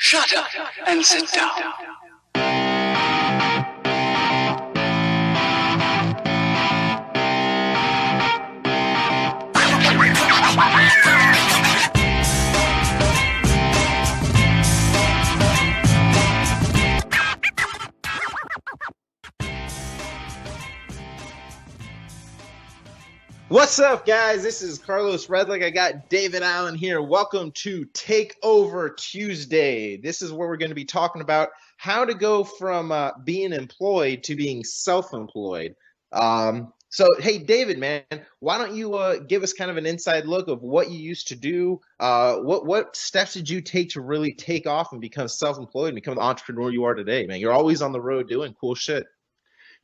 Shut up and sit down. What's up, guys? This is Carlos Redlich. I got David Allen here. Welcome to Takeover Tuesday. This is where we're going to be talking about how to go from being employed to being self-employed. So, hey, David, man, why don't you give us kind of an inside look of what you used to do? What steps did you take to really take off and become self-employed and become the entrepreneur you are today, man? You're always on the road doing cool shit.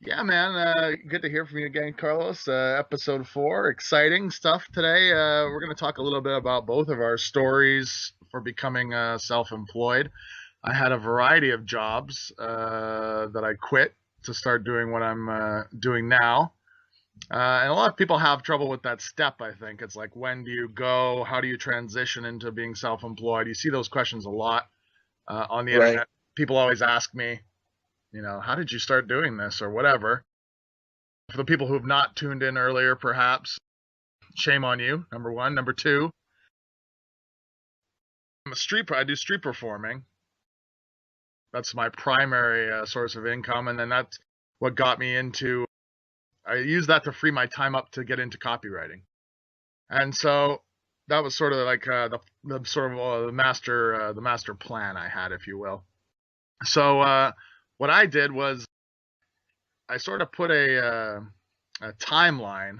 Yeah, man. Good to hear from you again, Carlos. Episode 4, exciting stuff today. We're going to talk a little bit about both of our stories for becoming self-employed. I had a variety of jobs that I quit to start doing what I'm doing now. And a lot of people have trouble with that step, I think. It's like, when do you go? How do you transition into being self-employed? You see those questions a lot on the internet. People always ask me, how did you start doing this or whatever? For the people who have not tuned in earlier, perhaps, shame on you, number one. Number two, I do street performing. That's my primary source of income. And then that's what got me into, I use that to free my time up to get into copywriting. And so that was sort of like the master plan I had, if you will. So, what I did was I sort of put a timeline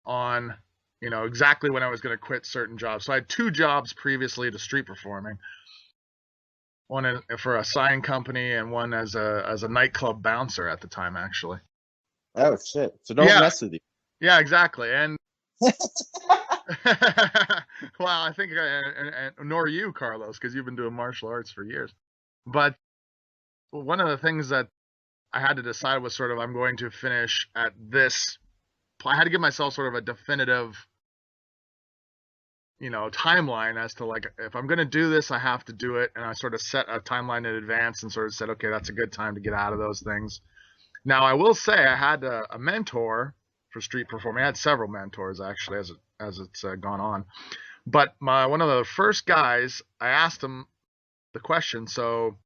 on, exactly when I was going to quit certain jobs. So I had 2 jobs previously to street performing. One for a sign company and one as a nightclub bouncer at the time, actually. Oh, shit. So don't mess with you. Yeah, exactly. And well, I think, nor you, Carlos, because you've been doing martial arts for years. But one of the things that I had to decide was sort of, I'm going to finish at this. I had to give myself sort of a definitive, timeline as to, like, if I'm going to do this, I have to do it. And I sort of set a timeline in advance and sort of said, okay, that's a good time to get out of those things. Now, I will say I had a mentor for street performing. I had several mentors, actually, as it's gone on. But one of the first guys, I asked him the question. So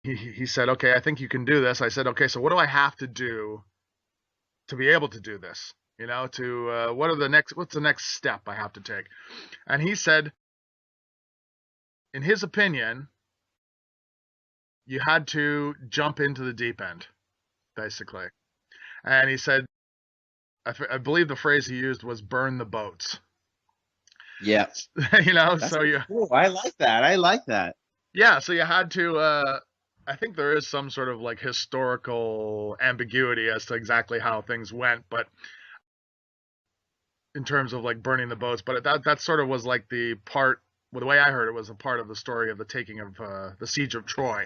he said, okay, I think you can do this. I said, okay, so what do I have to do to be able to do this? What's the next step I have to take? And he said, in his opinion, you had to jump into the deep end, basically. And he said, I believe the phrase he used was burn the boats. Yeah. That's so cool. I like that. Yeah, so you had to, I think there is some sort of like historical ambiguity as to exactly how things went, but in terms of like burning the boats, but that sort of was like the way I heard it was a part of the story of the taking of the siege of Troy.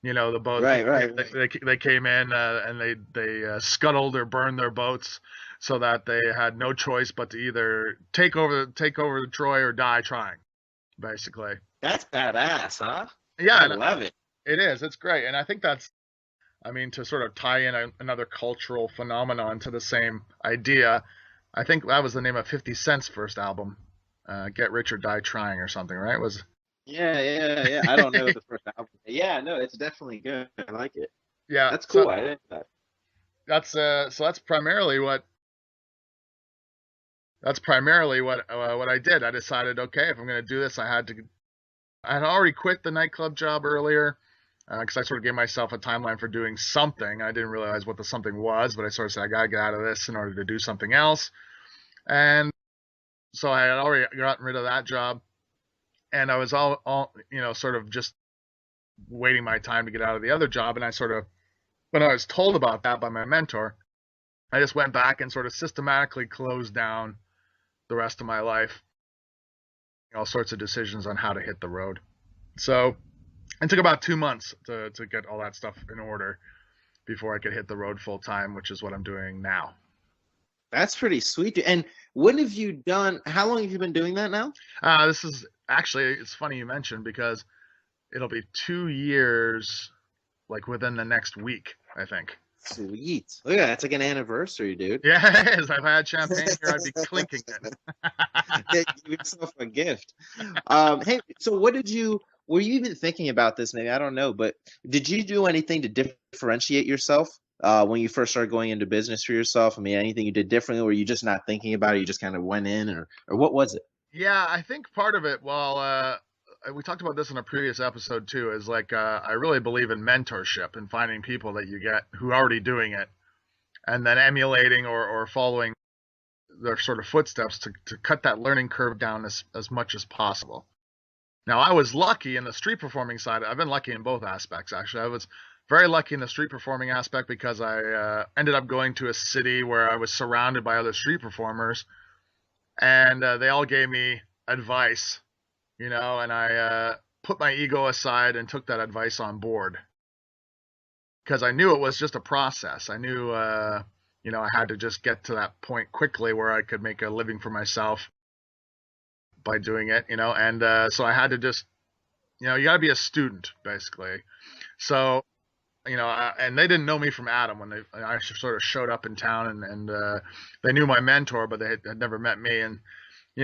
The boats, right. They came in and they scuttled or burned their boats so that they had no choice but to either take over the Troy or die trying, basically. That's badass, huh? Yeah, I love it. It is. It's great. And I think to sort of tie in another cultural phenomenon to the same idea, I think that was the name of 50 Cent's first album, Get Rich or Die Trying or something, right? Yeah. I don't know the first album. Yeah, no, it's definitely good. I like it. Yeah. That's cool. I like that. That's primarily what I did. I decided, okay, if I'm going to do this, I had already quit the nightclub job earlier, because I sort of gave myself a timeline for doing something. I didn't realize what the something was, but I sort of said, I got to get out of this in order to do something else. And so I had already gotten rid of that job, and I was all sort of just waiting my time to get out of the other job. And I sort of, when I was told about that by my mentor, I just went back and sort of systematically closed down the rest of my life, all sorts of decisions on how to hit the road. So it took about 2 months to get all that stuff in order before I could hit the road full time, which is what I'm doing now. That's pretty sweet. And when have you done? How long have you been doing that now? This is actually, it's funny you mentioned because it'll be 2 years, like within the next week, I think. Sweet. Look at that. That's like an anniversary, dude. Yeah, it is. If I had champagne here, I'd be clinking it. Give yourself a gift. Hey, so what did you? Were you even thinking about this? Maybe I don't know, but did you do anything to differentiate yourself when you first started going into business for yourself? I mean, anything you did differently? Were you just not thinking about it? You just kind of went in, or what was it? Yeah, I think part of it, well, we talked about this in a previous episode too, is like I really believe in mentorship and finding people that you get who are already doing it and then emulating or following their sort of footsteps to cut that learning curve down as much as possible. Now, I was lucky in the street performing side. I've been lucky in both aspects, actually. I was very lucky in the street performing aspect because I ended up going to a city where I was surrounded by other street performers, and they all gave me advice, and I put my ego aside and took that advice on board because I knew it was just a process. I knew, I had to just get to that point quickly where I could make a living for myself by doing it, and so I had to just, you got to be a student basically. So, and they didn't know me from Adam when I sort of showed up in town, and they knew my mentor, but they had never met me. And,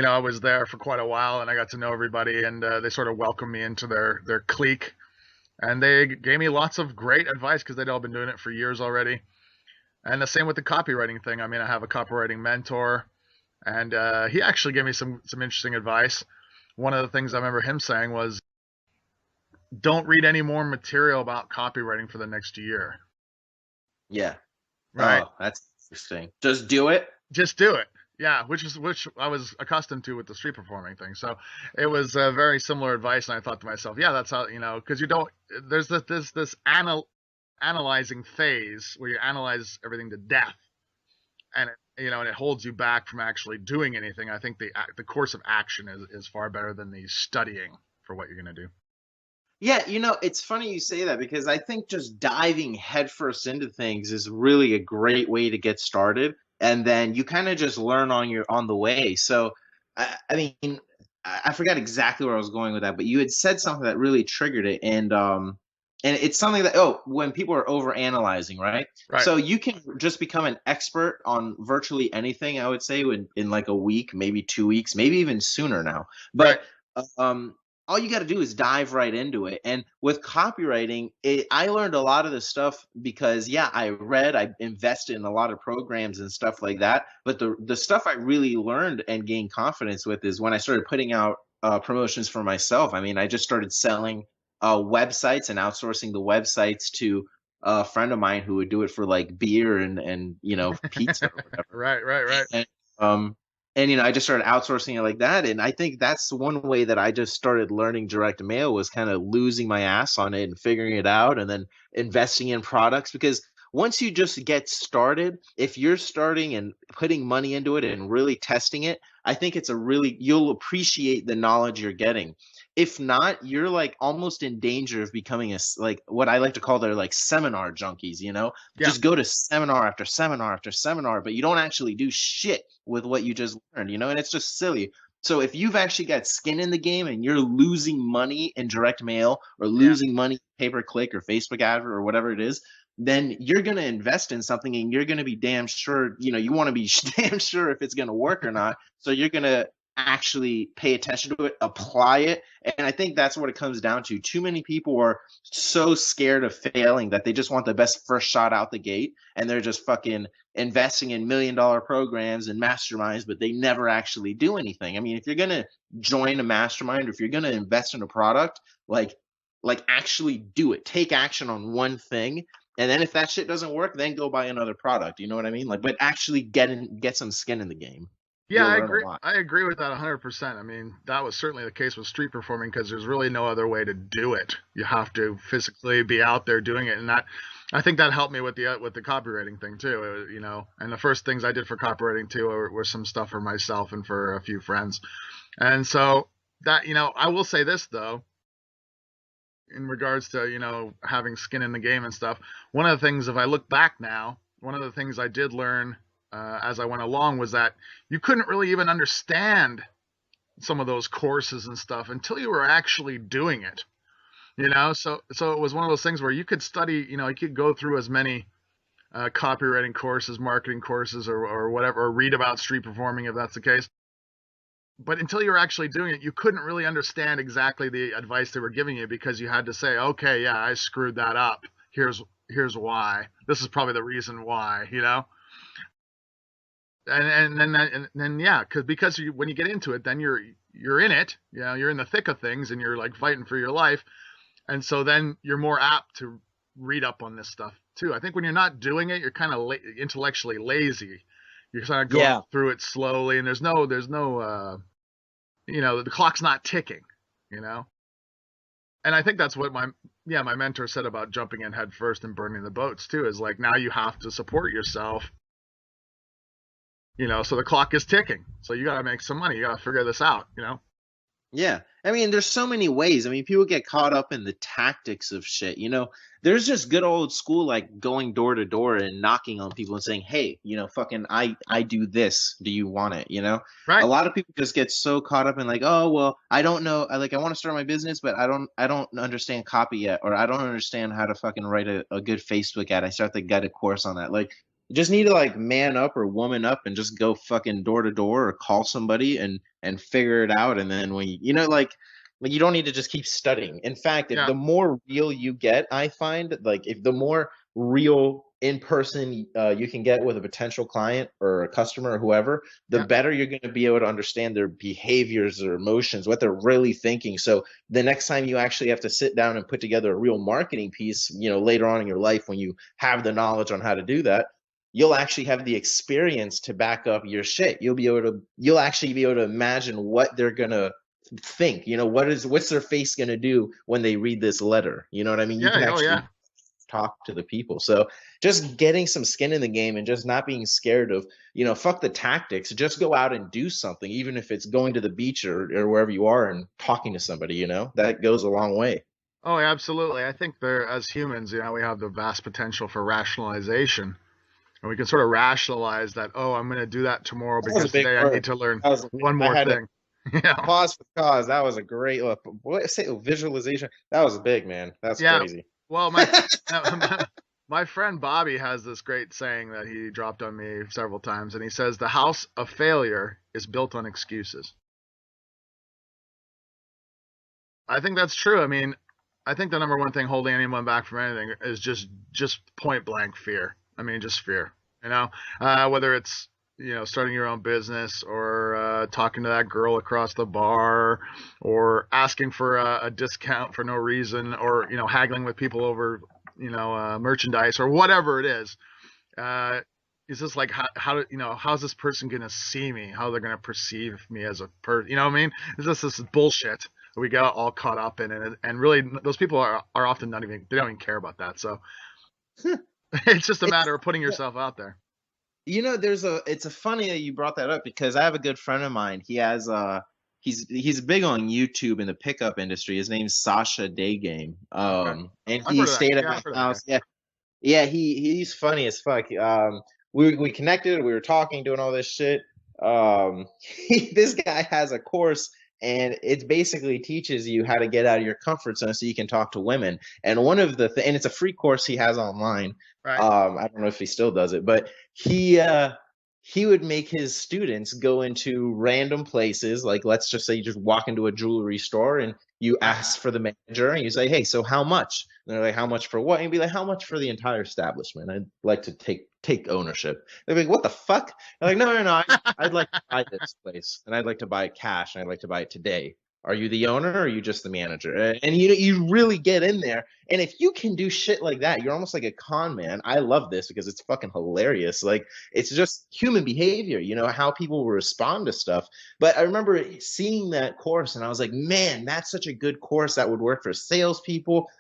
I was there for quite a while and I got to know everybody, and they sort of welcomed me into their clique, and they gave me lots of great advice because they'd all been doing it for years already. And the same with the copywriting thing. I mean, I have a copywriting mentor, and he actually gave me some interesting advice. One of the things I remember him saying was, don't read any more material about copywriting for the next year. Yeah. Right? Oh, that's interesting. Just do it. Just do it. Yeah, which I was accustomed to with the street performing thing. So it was very similar advice, and I thought to myself, yeah, that's how, because there's this analyzing phase where you analyze everything to death, and it holds you back from actually doing anything. I think the course of action is far better than the studying for what you're going to do. Yeah, it's funny you say that because I think just diving headfirst into things is really a great way to get started, and then you kind of just learn on the way. So, I mean, I forgot exactly where I was going with that, but you had said something that really triggered it, and it's something that when people are over analyzing, right? Right. So you can just become an expert on virtually anything. I would say in like a week, maybe 2 weeks, maybe even sooner now. But all you got to do is dive right into it. And with copywriting, I learned a lot of this stuff because, I invested in a lot of programs and stuff like that. But the stuff I really learned and gained confidence with is when I started putting out promotions for myself. I mean, I just started selling websites and outsourcing the websites to a friend of mine who would do it for like beer and pizza or whatever. Right. And I just started outsourcing it like that. And I think that's one way that I just started learning direct mail, was kind of losing my ass on it and figuring it out, and then investing in products. Because once you just get started, if you're starting and putting money into it and really testing it, I think you'll appreciate the knowledge you're getting. If not, you're like almost in danger of becoming like what I like to call, they're like seminar junkies, Yeah. Just go to seminar after seminar after seminar, but you don't actually do shit with what you just learned, and it's just silly. So if you've actually got skin in the game and you're losing money in direct mail or losing money pay per click or Facebook ad or whatever it is, then you're going to invest in something and you're going to be damn sure, you want to be damn sure if it's going to work or not. So you're going to actually pay attention to it, apply it. And I think that's what it comes down to. Too many people are so scared of failing that they just want the best first shot out the gate. And they're just fucking investing in $1 million programs and masterminds, but they never actually do anything. I mean, if you're going to join a mastermind, or if you're going to invest in a product, like actually do it, take action on one thing. And then if that shit doesn't work, then go buy another product. You know what I mean? But actually get some skin in the game. Yeah, I agree. I agree with that 100%. I mean, that was certainly the case with street performing because there's really no other way to do it. You have to physically be out there doing it, and I think that helped me with the copywriting thing too. And the first things I did for copywriting too were some stuff for myself and for a few friends. And so that, I will say this though, in regards to having skin in the game and stuff. One of the things, if I look back now, one of the things I did learn as I went along was that you couldn't really even understand some of those courses and stuff until you were actually doing it. So it was one of those things where you could study, you could go through as many copywriting courses, marketing courses, or whatever, or read about street performing if that's the case. But until you were actually doing it, you couldn't really understand exactly the advice they were giving you, because you had to say, okay, yeah, I screwed that up. Here's why. This is probably the reason why, And then yeah, because when you get into it, then you're in it, you're in the thick of things, and you're like fighting for your life, and so then you're more apt to read up on this stuff too. I think when you're not doing it, you're kind of intellectually lazy. You're kind of going through it slowly, and there's no the clock's not ticking, And I think that's what my mentor said about jumping in head first and burning the boats too, is like, now you have to support yourself, so the clock is ticking. So you got to make some money. You got to figure this out, Yeah. I mean, there's so many ways. I mean, people get caught up in the tactics of shit. There's just good old school, like going door to door and knocking on people and saying, hey, fucking, I do this. Do you want it? Right. A lot of people just get so caught up in like, oh, well, I don't know. I want to start my business, but I don't understand copy yet. Or I don't understand how to fucking write a good Facebook ad. I start to get a course on that. Like, you just need to like man up or woman up and just go fucking door to door or call somebody and figure it out. And then when like you don't need to just keep studying. In fact, if the more real you get, I find like if the more real in person you can get with a potential client or a customer or whoever, the better you're going to be able to understand their behaviors or emotions, what they're really thinking. So the next time you actually have to sit down and put together a real marketing piece, later on in your life, when you have the knowledge on how to do that, you'll actually have the experience to back up your shit. You'll actually be able to imagine what they're gonna think. What's their face gonna do when they read this letter? You know what I mean? You can actually talk to the people. So just getting some skin in the game and just not being scared of, fuck the tactics. Just go out and do something, even if it's going to the beach or wherever you are and talking to somebody. That goes a long way. Oh, absolutely. I think as humans, we have the vast potential for rationalization. And we can sort of rationalize that, oh, I'm going to do that tomorrow because today I need to learn one more thing. Pause for cause. That was a great visualization. That was big, man. That's crazy. Well, my friend Bobby has this great saying that he dropped on me several times, and he says, the house of failure is built on excuses. I think that's true. I mean, I think the number one thing holding anyone back from anything is just point blank fear. I mean, just fear, whether it's, starting your own business or talking to that girl across the bar or asking for a discount for no reason or, haggling with people over, merchandise or whatever it is. It's just like, how's this person going to see me? How they're going to perceive me as a person? You know what I mean? It's just this bullshit that we got all caught up in. And really, those people are often they don't even care about that. So it's just a matter of putting yourself out there. It's a funny that you brought that up, because I have a good friend of mine. He has he's big on YouTube in the pickup industry. His name's Sasha Daygame. And he stayed at my house. Yeah, he's funny as fuck. We connected, we were talking, doing all this shit. This guy has a course, and it basically teaches you how to get out of your comfort zone so you can talk to women. And one of the and it's a free course he has online. Right. I don't know if he still does it, but he would make his students go into random places. Like, let's just say you just walk into a jewelry store and you ask for the manager and you say, hey, so how much? And they're like, how much for what? And you'd be like, how much for the entire establishment? I'd like to take ownership. They'd be like, what the fuck? They're like, no. I'd like to buy this place, and I'd like to buy it cash, and I'd like to buy it today. Are you the owner, or are you just the manager? And you really get in there. And if you can do shit like that, you're almost like a con man. I love this because it's fucking hilarious. Like, it's just human behavior, how people will respond to stuff. But I remember seeing that course, and I was like, man, that's such a good course that would work for salespeople,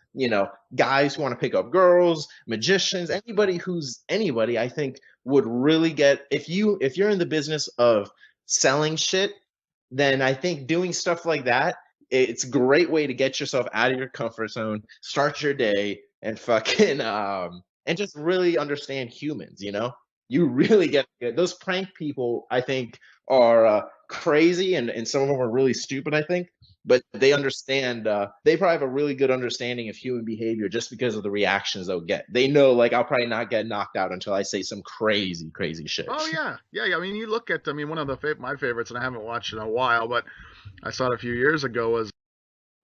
guys who want to pick up girls, magicians, anybody, I think would really get, if you're in the business of selling shit, then I think doing stuff like that, it's a great way to get yourself out of your comfort zone, start your day, and fucking and just really understand humans, You really get good. Those prank people, I think, are crazy, and some of them are really stupid, I think. But they understand. They probably have a really good understanding of human behavior just because of the reactions they'll get. They know, like, I'll probably not get knocked out until I say some crazy, crazy shit. Oh yeah. I mean, you look at, I mean, one of my favorites, and I haven't watched in a while, but I saw it a few years ago, was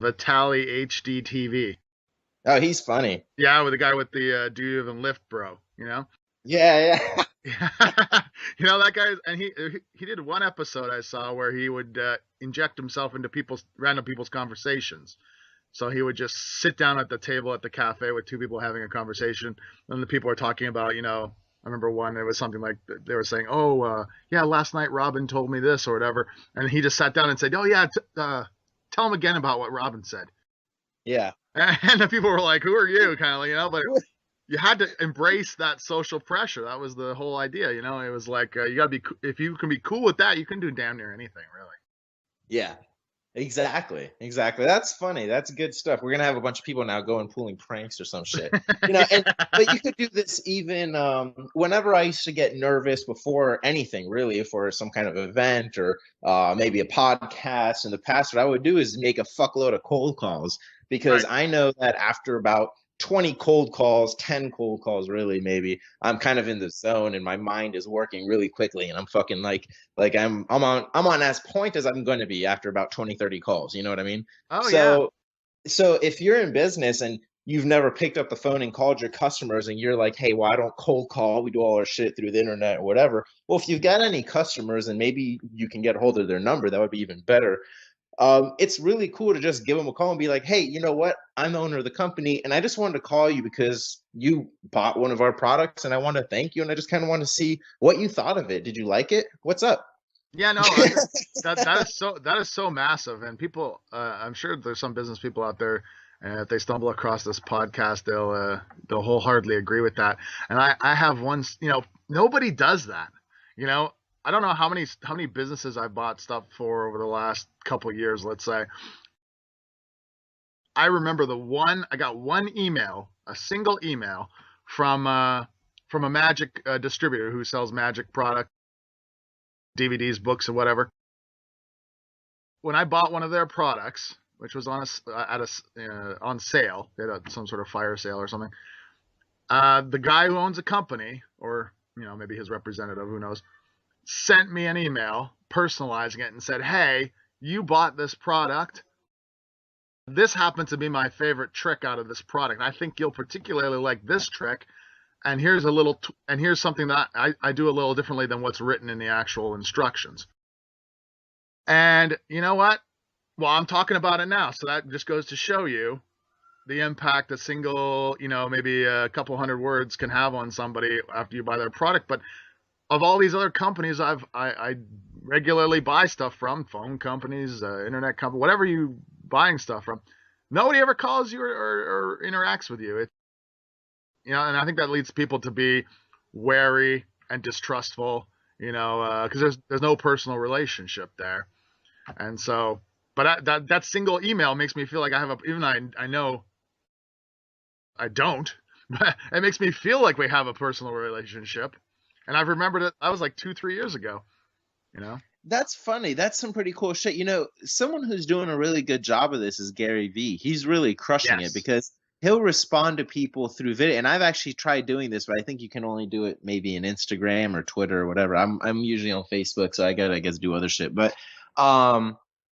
Vitali HDTV. Oh, he's funny. Yeah, with the guy with the "Do you even lift, bro?" You know. Yeah, yeah. You know that guy, and he did one episode I saw where he would inject himself into random people's conversations. So he would just sit down at the table at the cafe with two people having a conversation, and the people are talking about, I remember one, it was something like they were saying, "Oh, yeah, last night Robin told me this," or whatever, and he just sat down and said, "Oh yeah, tell him again about what Robin said." Yeah. And the people were like, "Who are you?" kind of, but you had to embrace that social pressure. That was the whole idea, It was like, you gotta be, if you can be cool with that, you can do damn near anything, really. Yeah. Exactly. That's funny. That's good stuff. We're gonna have a bunch of people now going pulling pranks or some shit. But you could do this even whenever I used to get nervous before anything, really, for some kind of event or maybe a podcast in the past. What I would do is make a fuckload of cold calls, because Right. I know that after about 20 cold calls, 10 cold calls, really, maybe, I'm kind of in the zone and my mind is working really quickly, and I'm fucking like I'm on as point as I'm going to be after about 20, 30 calls. You know what I mean? Oh yeah. So if you're in business and you've never picked up the phone and called your customers, and you're like, hey, well, I don't cold call, we do all our shit through the internet or whatever. Well, if you've got any customers and maybe you can get a hold of their number, that would be even better. It's really cool to just give them a call and be like, hey, you know what? I'm the owner of the company, and I just wanted to call you because you bought one of our products, and I want to thank you, and I just kind of want to see what you thought of it. Did you like it? What's up? Yeah, no, that is so massive, and people, I'm sure there's some business people out there, and if they stumble across this podcast, they'll wholeheartedly agree with that. And I have one, nobody does that, I don't know how many businesses I bought stuff for over the last couple of years, let's say. I remember I got one email, a single email from a magic distributor who sells magic product, DVDs, books, or whatever. When I bought one of their products, which was on sale, they had some sort of fire sale or something. The guy who owns a company, or maybe his representative, who knows, sent me an email personalizing it and said, "Hey, you bought this product. This happened to be my favorite trick out of this product. I think you'll particularly like this trick. And here's here's something that I do a little differently than what's written in the actual instructions." And you know what? Well, I'm talking about it now. So that just goes to show you the impact a single, maybe a couple hundred words can have on somebody after you buy their product. But of all these other companies I regularly buy stuff from, phone companies, internet companies, whatever you buying stuff from, nobody ever calls you or interacts with you. And I think that leads people to be wary and distrustful, because there's no personal relationship there. And so, but that single email makes me feel like I have I know I don't, but it makes me feel like we have a personal relationship. And I've remembered it. That was like 2-3 years ago, That's funny. That's some pretty cool shit. Someone who's doing a really good job of this is Gary Vee. He's really crushing it, Yes. because he'll respond to people through video. And I've actually tried doing this, but I think you can only do it maybe in Instagram or Twitter or whatever. I'm usually on Facebook, so I gotta, I guess, do other shit. But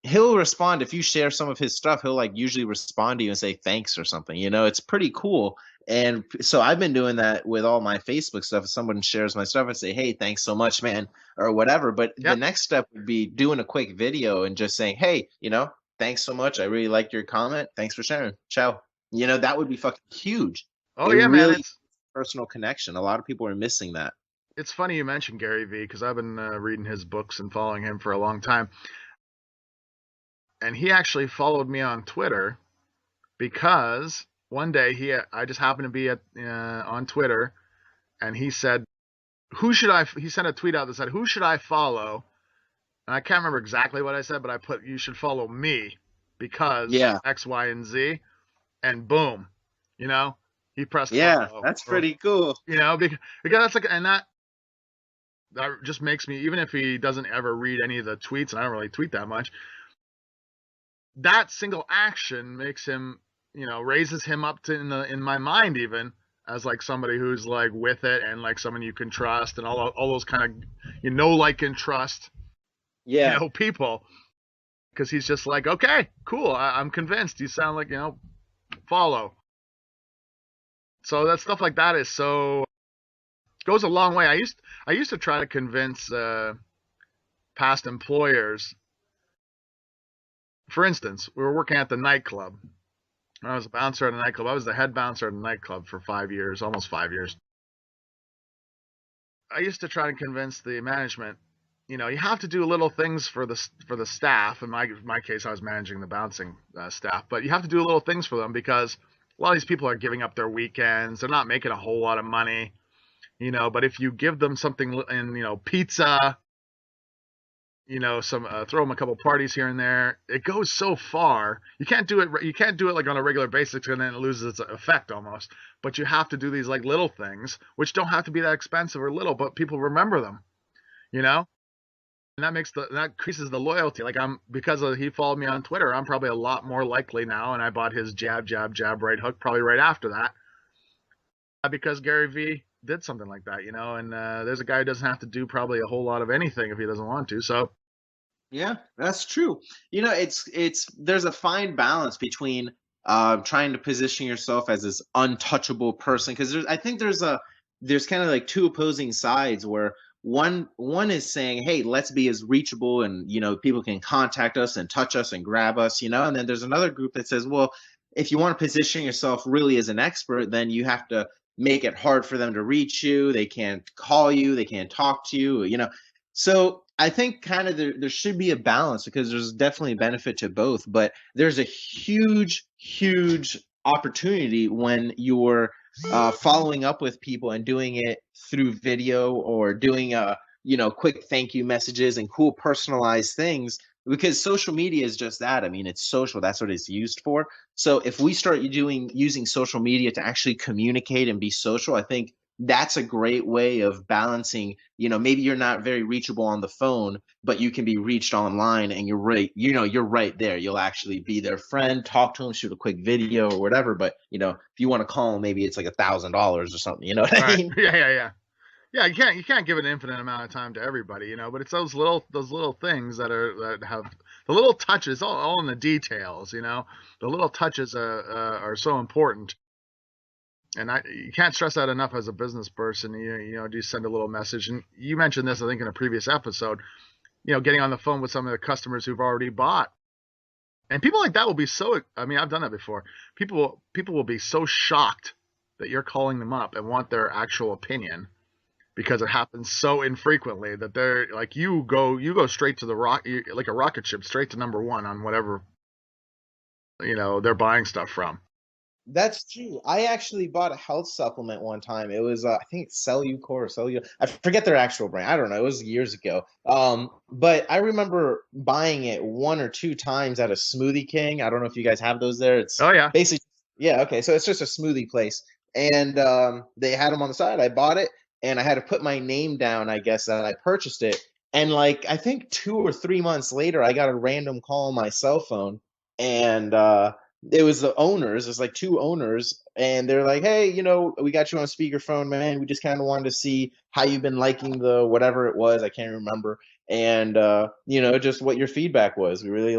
he'll respond if you share some of his stuff. He'll usually respond to you and say thanks or something. It's pretty cool. And so I've been doing that with all my Facebook stuff. If someone shares my stuff, and say, hey, thanks so much, man, or whatever. But Yep. the next step would be doing a quick video and just saying, hey, thanks so much. I really liked your comment. Thanks for sharing. Ciao. That would be fucking huge. Oh It yeah, really man. It's personal connection. A lot of people are missing that. it's funny you mentioned Gary Vee, because I've been reading his books and following him for a long time. And he actually followed me on Twitter because one day I just happened to be on Twitter, and he said, he sent a tweet out that said, "Who should I follow?" And I can't remember exactly what I said, but I put, "You should follow me because Yeah. X, Y, and Z." And boom, he pressed Yeah, follow. that's pretty cool. Because that's like, and that just makes me, even if he doesn't ever read any of the tweets, and I don't really tweet that much, that single action makes him, raises him up to in my mind even as like somebody who's like with it and like someone you can trust and all those kind of, like and trust, Yeah. people. Because he's just like, okay, cool, I'm convinced. You sound like, follow. So that stuff like that is so, goes a long way. I used to try to convince past employers. For instance, we were working at the nightclub. I was a bouncer at a nightclub. I was the head bouncer at a nightclub for 5 years, almost 5 years. I used to try to convince the management, you have to do little things for the staff. In my case, I was managing the bouncing staff, but you have to do little things for them because a lot of these people are giving up their weekends. They're not making a whole lot of money, but if you give them something in, pizza, some throw them a couple parties here and there, it goes so far. You can't do it like on a regular basis, and then it loses its effect almost. But you have to do these like little things, which don't have to be that expensive or little, but people remember them, and that increases the loyalty. Like he followed me on Twitter, I'm probably a lot more likely now, and I bought his jab, jab, jab, right hook probably right after that, because Gary Vee did something like that, and there's a guy who doesn't have to do probably a whole lot of anything if he doesn't want to. So Yeah, that's true. There's a fine balance between trying to position yourself as this untouchable person, because I think there's kind of like two opposing sides where one is saying, hey, let's be as reachable and people can contact us and touch us and grab us, and then there's another group that says, well, if you want to position yourself really as an expert, then you have to make it hard for them to reach you. They can't call you, they can't talk to you. So I think kind of there should be a balance, because there's definitely a benefit to both, but there's a huge, huge opportunity when you're following up with people and doing it through video, or doing quick thank you messages and cool personalized things, because social media is just that. I mean, it's social. That's what it's used for. So if we start using social media to actually communicate and be social, I think that's a great way of balancing. Maybe you're not very reachable on the phone, but you can be reached online, and you're right there. You'll actually be their friend, talk to them, shoot a quick video or whatever. But if you want to call them, maybe it's like $1,000 or something. You know what I mean? Yeah, you can't give an infinite amount of time to everybody, but it's those little things that have the little touches, all in the details. The little touches are so important. And you can't stress that enough as a business person. Do you send a little message? And you mentioned this, I think, in a previous episode. Getting on the phone with some of the customers who've already bought, and people like that will be so. I mean, I've done that before. People will be so shocked that you're calling them up and want their actual opinion, because it happens so infrequently that they're like, you go straight to the like a rocket ship, straight to number one on whatever they're buying stuff from. That's true. I actually bought a health supplement one time. It was, I think it's Cellucor or Cellular. I forget their actual brand. I don't know. It was years ago. But I remember buying it one or two times at a Smoothie King. I don't know if you guys have those there. It's basically, yeah, okay. So it's just a smoothie place. And they had them on the side. I bought it, and I had to put my name down, I guess, that I purchased it. And like, I think 2 or 3 months later, I got a random call on my cell phone, and it was the owners. It's like two owners, and they're like, hey, we got you on speakerphone, man. We just kind of wanted to see how you've been liking the whatever it was. I can't remember. And just what your feedback was. We really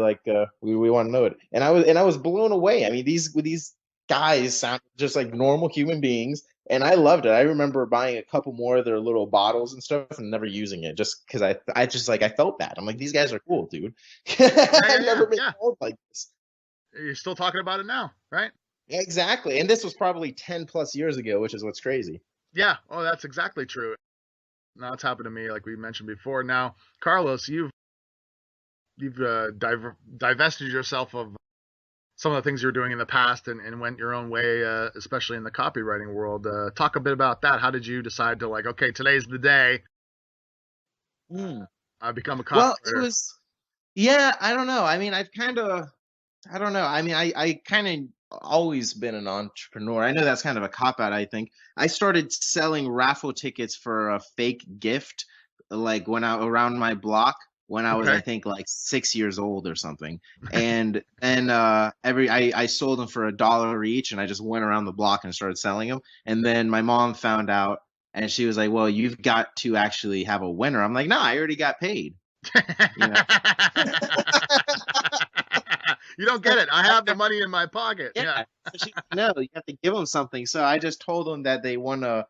we want to know it. And I was blown away. I mean, these guys sound just like normal human beings, and I loved it. I remember buying a couple more of their little bottles and stuff and never using it, just because I felt bad. I'm like, these guys are cool, dude. I've never been called like this. You're still talking about it now, right? Exactly. And this was probably 10 plus years ago, which is what's crazy. Yeah. Oh, that's exactly true. Now it's happened to me, like we mentioned before. Now, Carlos, you've divested yourself of some of the things you were doing in the past and went your own way, especially in the copywriting world. Talk a bit about that. How did you decide to okay, today's the day I become a copywriter? Well, it was, I don't know. I mean, I don't know. I mean, I kind of always been an entrepreneur. I know that's kind of a cop out, I think. I started selling raffle tickets for a fake gift like when I around my block when I was, I Okay. think, like 6 years old or something. And then I sold them for $1 each, and I just went around the block and started selling them. And then my mom found out, and she was like, "Well, you've got to actually have a winner." I'm like, "No, I already got paid." You know. You don't get it. I have the money in my pocket. Yeah. Yeah. So she's like, "No, you have to give them something." So I just told them that they won a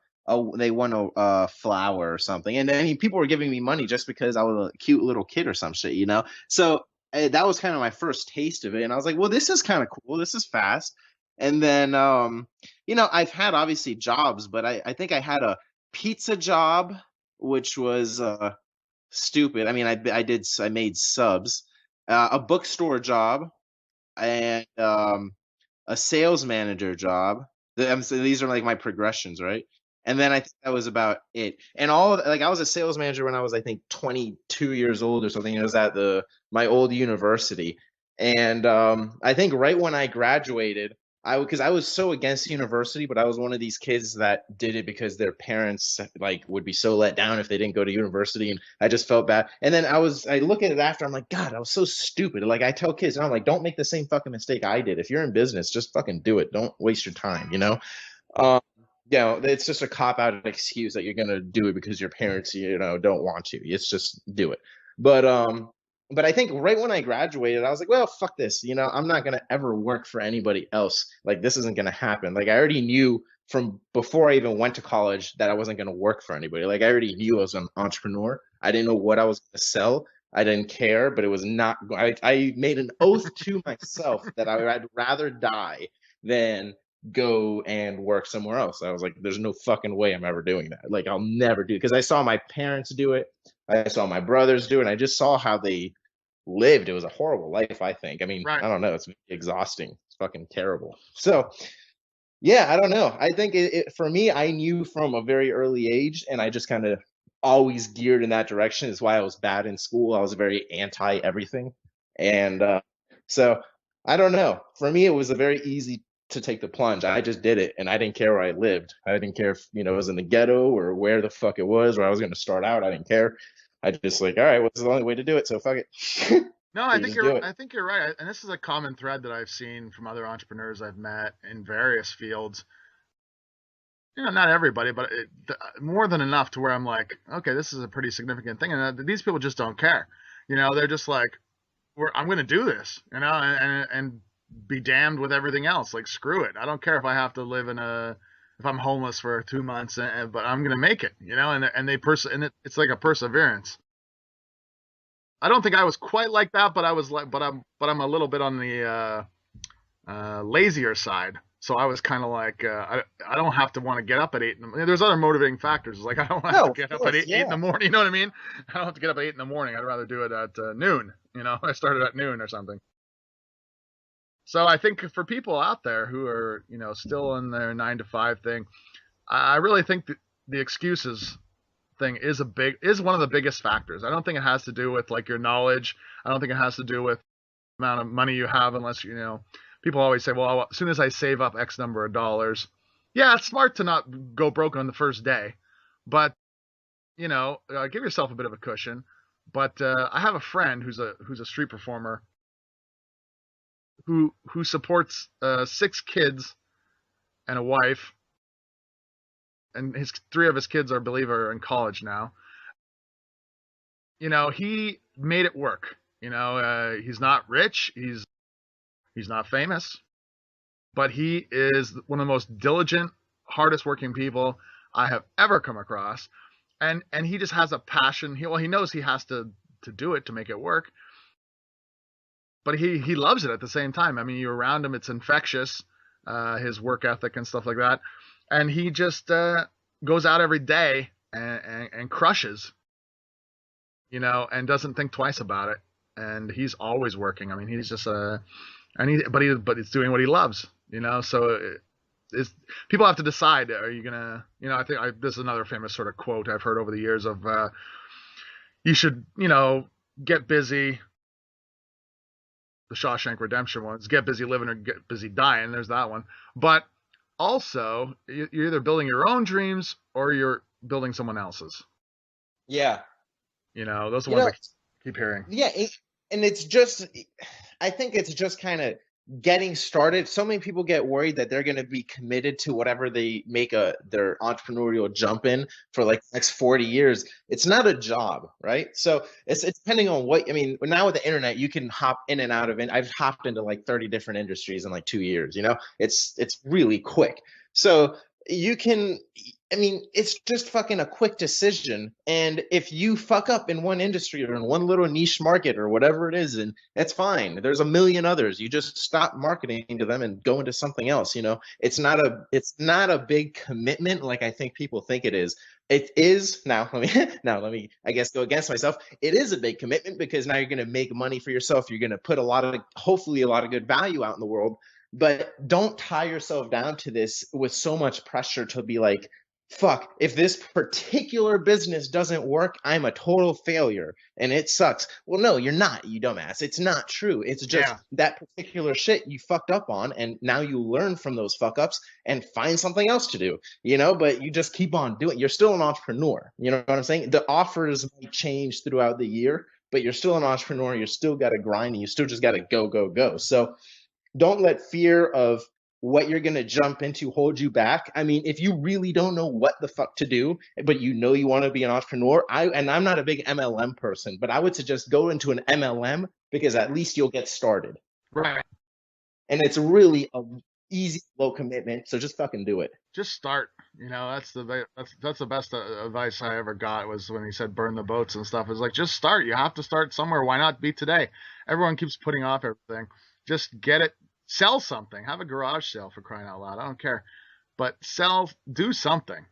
flower or something. And then, I mean, people were giving me money just because I was a cute little kid or some shit, you know. So that was kind of my first taste of it, and I was like, "Well, this is kind of cool. This is fast." And then, I've had obviously jobs, but I think I had a pizza job, which was stupid. I mean, I made subs, a bookstore job, and a sales manager job. So these are like my progressions, right? And then I think that was about it. And like I was a sales manager when I was, I think, 22 years old or something. It was at the my old university, and I think right when I graduated, because I was so against university, but I was one of these kids that did it because their parents like would be so let down if they didn't go to university, and I just felt bad. And then I look at it after, I'm like, God, I was so stupid. Like I tell kids, and I'm like, don't make the same fucking mistake I did. If you're in business, just fucking do it. Don't waste your time, you know? Um, it's just a cop out excuse that you're gonna do it because your parents, don't want to. It's just do it. But I think right when I graduated, I was like, well, fuck this. I'm not gonna ever work for anybody else. Like this isn't gonna happen. Like I already knew from before I even went to college that I wasn't gonna work for anybody. Like I already knew I was an entrepreneur. I didn't know what I was gonna sell. I didn't care, but it was not. I made an oath to myself that I'd rather die than go and work somewhere else. I was like, there's no fucking way I'm ever doing that. Like, I'll never do it because I saw my parents do it. I saw my brothers do it. And I just saw how they lived. It was a horrible life, I think. I mean, Right. I don't know. It's exhausting. It's fucking terrible. So, yeah, I don't know. I think for me, I knew from a very early age, and I just kind of always geared in that direction. Is why I was bad in school. I was very anti everything, and so I don't know. For me, it was a very easy to take the plunge. I just did it, and I didn't care where I lived. I didn't care if it was in the ghetto or where the fuck it was, where I was going to start out. I didn't care. I just like, all right, what's the only way to do it? So fuck it. No, You just do it. I think you're right. And this is a common thread that I've seen from other entrepreneurs I've met in various fields. Not everybody, but more than enough to where I'm like, okay, this is a pretty significant thing. And these people just don't care. They're just like, I'm going to do this, and be damned with everything else. Like, screw it. I don't care if I have to live if I'm homeless for 2 months, but I'm going to make it, and it's like a perseverance. I don't think I was quite like that, but I was like, but I'm a little bit on the lazier side. So I was kind of like, I don't have to want to get up at 8 in the morning. There's other motivating factors. Like, I don't have No, to of get up at course, 8 in yeah. the morning. You know what I mean? I don't have to get up at 8 in the morning. I'd rather do it at noon. I started at noon or something. So I think for people out there who are, still in their 9 to 5 thing, I really think the excuses thing is one of the biggest factors. I don't think it has to do with like your knowledge. I don't think it has to do with the amount of money you have, unless people always say, well, as soon as I save up X number of dollars, yeah, it's smart to not go broke on the first day, but give yourself a bit of a cushion. But I have a friend who's a street performer who supports 6 kids and a wife, and his 3 of his kids are in college now. He made it work. He's not rich, he's not famous, but he is one of the most diligent, hardest working people I have ever come across. And he just has a passion. He knows he has to do it to make it work, but he loves it at the same time. I mean, you're around him, it's infectious, his work ethic and stuff like that. And he just goes out every day and crushes, and doesn't think twice about it. And he's always working. I mean, he's just but it's doing what he loves, So it's, people have to decide. Are you gonna, I think this is another famous sort of quote I've heard over the years of, you should, get busy. The Shawshank Redemption ones, get busy living or get busy dying. There's that one. But also, you're either building your own dreams or you're building someone else's. Yeah. Those are You ones know, I keep hearing. yeah, and it's just, I think it's just kind of getting started. So many people get worried that they're going to be committed to whatever they make their entrepreneurial jump in for like the next 40 years. It's not a job, right? So it's depending on what, I mean, now with the internet, you can hop in and out of it. I've hopped into like 30 different industries in like 2 years, it's really quick. So you can, I mean, it's just fucking a quick decision. And if you fuck up in one industry or in one little niche market or whatever it is, and that's fine. There's a million others. You just stop marketing to them and go into something else. It's not a big commitment like I think people think it is. It is now. Let me I guess go against myself. It is a big commitment because now you're going to make money for yourself. You're going to put hopefully a lot of good value out in the world. But don't tie yourself down to this with so much pressure to be like, fuck, if this particular business doesn't work, I'm a total failure and it sucks. Well, no, you're not, you dumbass. It's not true. It's just that particular shit you fucked up on, and now you learn from those fuck ups and find something else to do, but you just keep on doing it. You're still an entrepreneur. You know what I'm saying? The offers might change throughout the year, but you're still an entrepreneur. You still got to grind and you still just got to go, go, go. So don't let fear of what you're going to jump into hold you back. I mean, if you really don't know what the fuck to do, but you want to be an entrepreneur, I'm not a big MLM person, but I would suggest go into an MLM because at least you'll get started. Right. And it's really a easy, low commitment. So just fucking do it. Just start. That's the best advice I ever got, was when he said burn the boats and stuff. It's like, just start. You have to start somewhere. Why not be today? Everyone keeps putting off everything. Just get it. Sell something. Have a garage sale, for crying out loud. I don't care. But do something.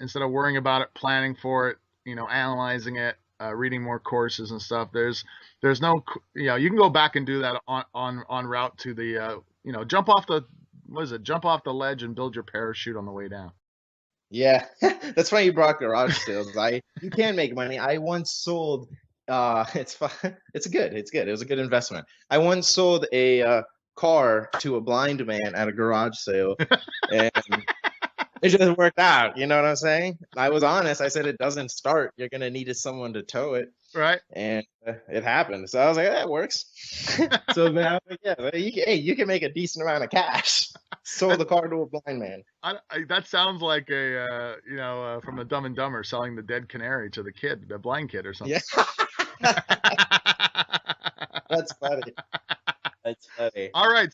Instead of worrying about it, planning for it, analyzing it, reading more courses and stuff. There's no, you can go back and do that on route to the, jump off the ledge and build your parachute on the way down. Yeah, that's why you brought garage sales. You can make money. I once sold. It's fun. It's good. It was a good investment. I once sold a car to a blind man at a garage sale, and it just worked out. You know what I'm saying? I was honest. I said it doesn't start. You're gonna need someone to tow it. Right. And it happened. So I was like, that works. So now, you can make a decent amount of cash. Sold the car to a blind man. That sounds like from a Dumb and Dumber, selling the dead canary to the blind kid or something. Yeah. That's funny. All right.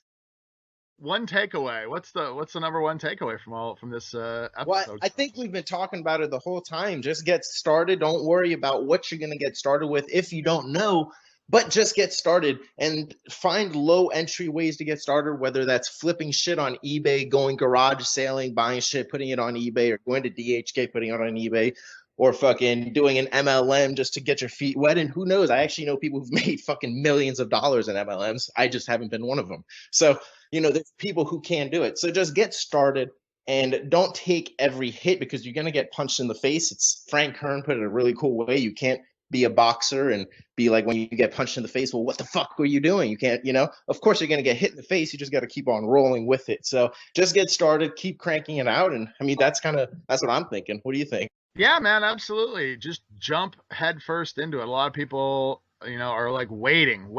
One takeaway. What's the number one takeaway from this episode? Well, I think we've been talking about it the whole time. Just get started. Don't worry about what you're going to get started with if you don't know, but just get started and find low entry ways to get started, whether that's flipping shit on eBay, going garage sailing, buying shit, putting it on eBay, or going to DHK, putting it on eBay, or fucking doing an MLM just to get your feet wet. And who knows? I actually know people who've made fucking millions of dollars in MLMs. I just haven't been one of them. So, there's people who can do it. So just get started and don't take every hit because you're going to get punched in the face. It's Frank Kern put it a really cool way. You can't be a boxer and be like, when you get punched in the face, well, what the fuck were you doing? You can't, of course you're going to get hit in the face. You just got to keep on rolling with it. So just get started, keep cranking it out. And I mean, that's what I'm thinking. What do you think? Yeah, man, absolutely. Just jump head first into it. A lot of people, are like waiting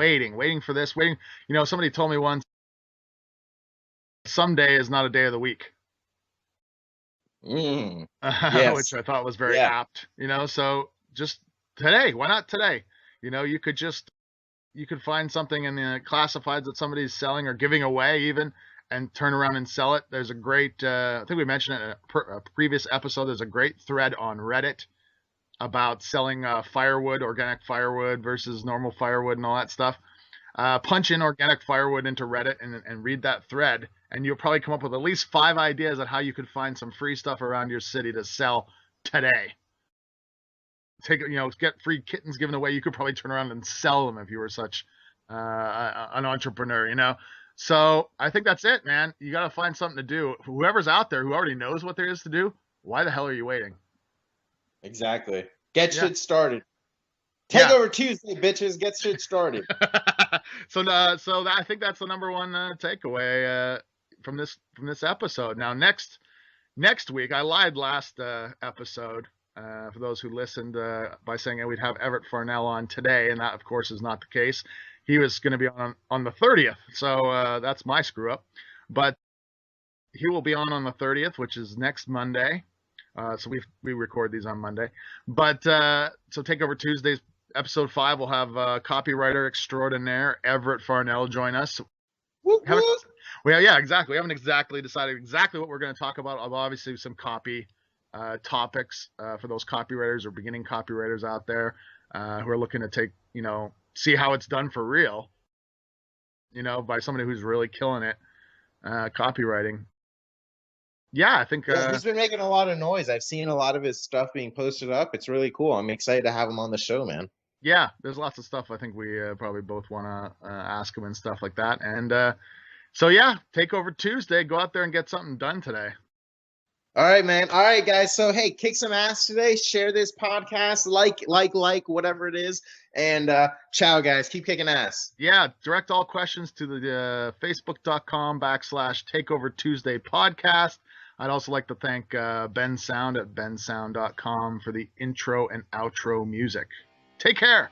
for this, waiting. Somebody told me once, someday is not a day of the week. Yes. Which I thought was very apt, so just today, why not today? You could find something in the classifieds that somebody's selling or giving away even, and turn around and sell it. There's a great, I think we mentioned it in a previous episode, there's a great thread on Reddit about selling firewood, organic firewood versus normal firewood and all that stuff. Punch in organic firewood into Reddit and read that thread, and you'll probably come up with at least 5 ideas on how you could find some free stuff around your city to sell today. Get free kittens given away. You could probably turn around and sell them if you were such an entrepreneur, So I think that's it, man. You got to find something to do. Whoever's out there who already knows what there is to do, why the hell are you waiting? Exactly. Get shit started. Take over Tuesday, bitches. Get shit started. So I think that's the number one takeaway from this episode. Now next week, I lied last episode. for those who listened, by saying we'd have Everett Farnell on today, and that, of course, is not the case. He was going to be on the 30th, so that's my screw up. But he will be on the 30th, which is next Monday. So we record these on Monday. But so Takeover Tuesdays, episode 5, we'll have copywriter extraordinaire Everett Farnell join us. Yeah, exactly. We haven't exactly decided exactly what we're going to talk about. Obviously, some copy topics for those copywriters or beginning copywriters out there who are looking to see how it's done for real, by somebody who's really killing it, copywriting. Yeah, I think he's been making a lot of noise. I've seen a lot of his stuff being posted up. It's really cool. I'm excited to have him on the show, man. Yeah, there's lots of stuff I think we probably both want to ask him and stuff like that. And so yeah, Takeover Tuesday. Go out there and get something done today. All right, man. All right, guys. So, hey, kick some ass today. Share this podcast, like, whatever it is. And ciao, guys. Keep kicking ass. Yeah, direct all questions to the facebook.com/Takeover Tuesday podcast. I'd also like to thank Ben Sound at bensound.com for the intro and outro music. Take care.